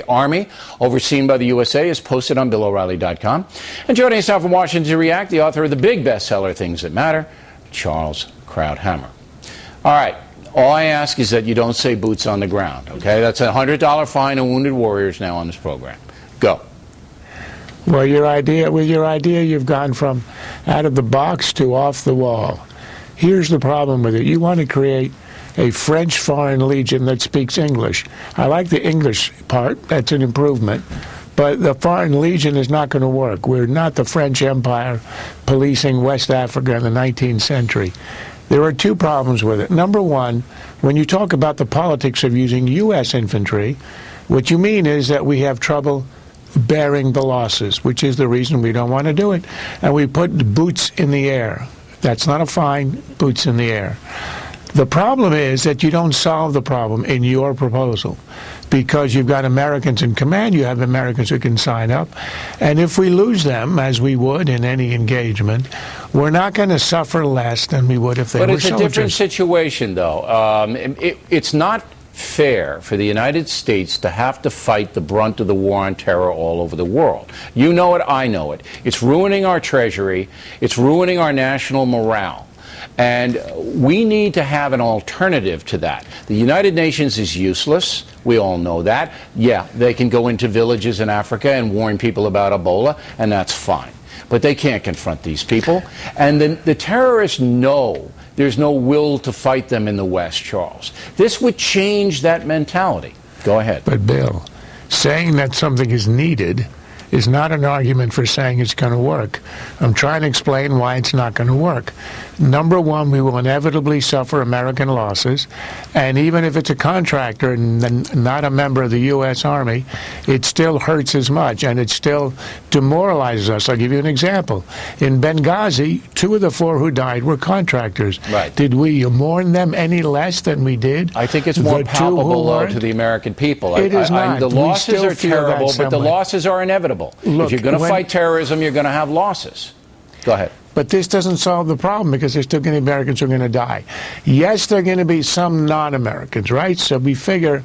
Army, overseen by the USA, is posted on BillO'Reilly.com. And joining us now from Washington to react, the author of the big bestseller, Things That Matter, Charles Krauthammer. All right. All I ask is that you don't say boots on the ground, okay? That's a $100 fine to wounded warriors now on this program. Go. Well, with your idea, you've gone from out of the box to off the wall. Here's the problem with it. You want to create a French Foreign Legion that speaks English. I like the English part. That's an improvement. But the Foreign Legion is not going to work. We're not the French Empire policing West Africa in the 19th century. There are two problems with it. Number one, when you talk about the politics of using U.S. infantry, what you mean is that we have trouble bearing the losses, which is the reason we don't want to do it. And we put boots in the air. That's not a fine, boots in the air. The problem is that you don't solve the problem in your proposal because you've got Americans in command, you have Americans who can sign up, and if we lose them, as we would in any engagement, we're not going to suffer less than we would if they were soldiers. But it's a different situation, though. It's not fair for the United States to have to fight the brunt of the war on terror all over the world. You know it, I know it. It's ruining our treasury. It's ruining our national morale. And we need to have an alternative to that. The United Nations is useless. We all know that. Yeah, they can go into villages in Africa and warn people about Ebola, and that's fine. But they can't confront these people. And the terrorists know there's no will to fight them in the West, Charles. This would change that mentality. Go ahead. But, Bill, saying that something is needed is not an argument for saying it's going to work. I'm trying to explain why it's not going to work. Number one, we will inevitably suffer American losses, and even if it's a contractor and not a member of the U.S. Army, it still hurts as much, and it still demoralizes us. I'll give you an example. In Benghazi, 2 of the 4 who died were contractors. Right. Did we mourn them any less than we did? I think it's more palpable to the American people. It is not. The losses are terrible, but the losses are inevitable. Look, if you're going to fight terrorism, you're going to have losses. Go ahead. But this doesn't solve the problem because there's still going to be Americans who are going to die. Yes, there are going to be some non-Americans, right? So we figure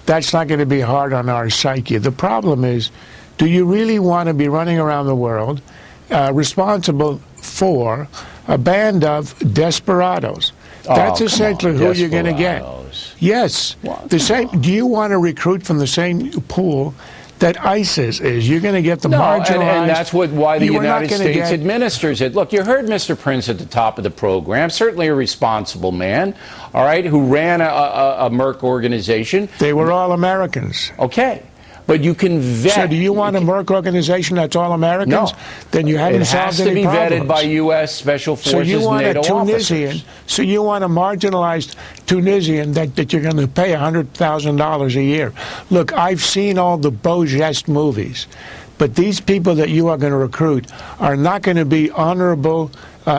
that's not going to be hard on our psyche. The problem is, do you really want to be running around the world responsible for a band of desperados? That's essentially who you're going to get. Yes. The same. Do you want to recruit from the same pool that ISIS is? You're going to get the marginalized. And that's why the United States administers it. Look, you heard Mr. Prince at the top of the program, certainly a responsible man, all right, who ran a Merck organization. They were all Americans. Okay. But you can vet. So do you want a Merck organization that's all Americans? No. Then you haven't solved any problems. It has to be vetted by U.S. Special Forces, NATO officers. So you want a marginalized Tunisian that you're going to pay $100,000 a year. Look, I've seen all the Beau Geste movies, but these people that you are going to recruit are not going to be honorable,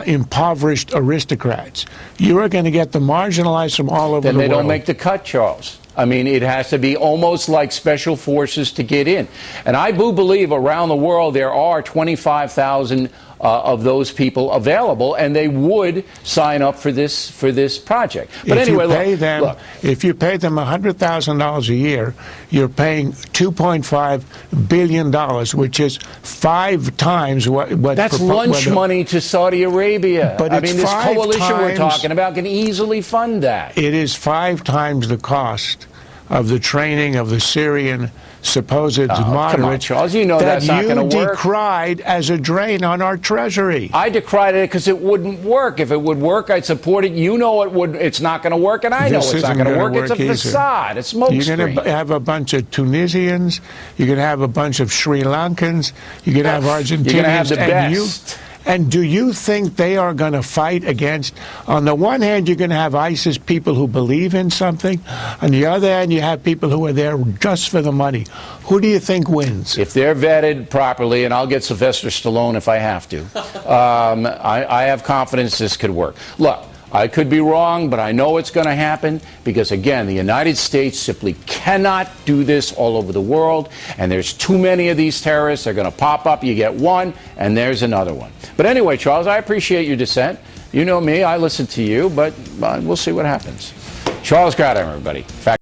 impoverished aristocrats. You are going to get the marginalized from all over the world. Then they don't make the cut, Charles. I mean, it has to be almost like special forces to get in. And I do believe around the world there are 25,000 of those people available, and they would sign up for this project. But if anyway, look, if you pay them $100,000 a year, you're paying $2.5 billion, which is 5 times what that's lunch money to Saudi Arabia. But I mean, this coalition we're talking about can easily fund that. It is 5 times the cost of the training of the Syrian supposed moderates. Come on, Charles, you know that's not going to work. You decried as a drain on our treasury. I decried it because it wouldn't work. If it would work, I'd support it. You know it would. It's not going to work, and I know it's not going to work. It's a facade. It's smokescreen. You're going to have a bunch of Tunisians. You're going to have a bunch of Sri Lankans. You're going to have Argentinians. You're going to have the best. And do you think they are going to fight against, on the one hand, you're going to have ISIS people who believe in something. On the other hand, you have people who are there just for the money. Who do you think wins? If they're vetted properly, and I'll get Sylvester Stallone if I have to, I have confidence this could work. Look, I could be wrong, but I know it's going to happen because, again, the United States simply cannot do this all over the world, and there's too many of these terrorists. They're going to pop up. You get one, and there's another one. But anyway, Charles, I appreciate your dissent. You know me. I listen to you, but we'll see what happens. Charles Krauthammer, everybody.